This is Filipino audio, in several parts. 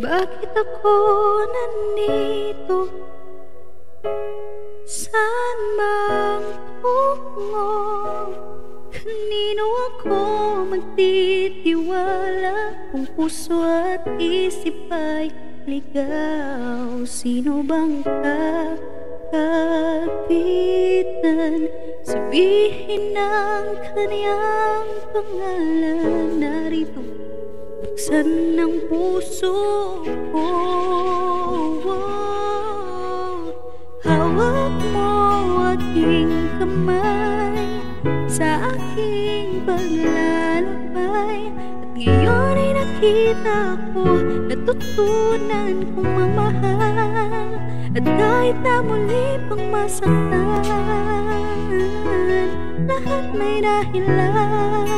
Bakit ako nandito? Saan bang tungo? Kanino ako magtitiwala kung puso at isip ay ligaw? Sino bang kakapitan? Sabihin ng kaniyang pangalan. Narito, buksan ng puso ko. Hawak mo aking kamay sa aking paglalakbay. At ngayon ay nakita ko, natutunan kong mamahal. At kahit na muli pang masaktan, lahat may dahilan.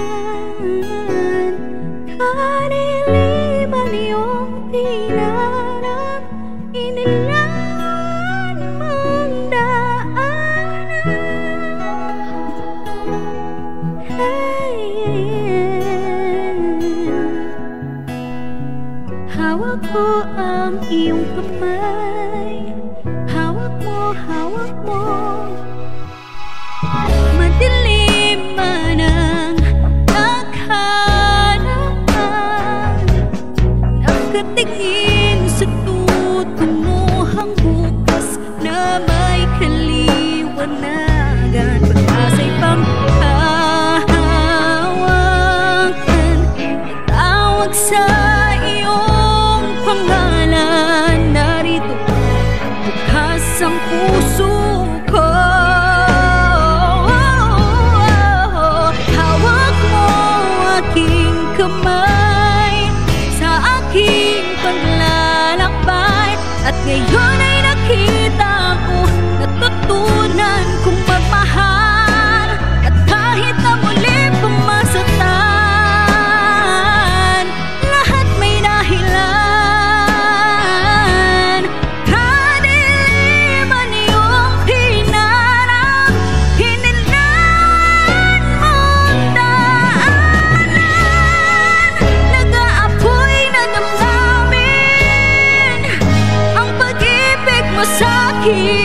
Kaniliman iyong pinarap, inilan mong daanan. Hawak ko ang iyong kamay. Hawak mo, hawak mo. Madilim man ang nagharapan, nakatingin sa tutunguhang bukas na may kaliwanagan. Pag-asa'y panghahawakan, natawag sa iyong pangalan. Narito, bukas ang puso ko. Hawak mo aking kamay sa aking paglalakbay. At ngayon ay nakita ko, natutunan kong magmahal. At kahit na muli pang masaktan, lahat may dahilan. Kaniliman iyong pinarap, hinilan mong daanan. Nag-aapoy na damdamin ang pag-ibig mo sa'kin.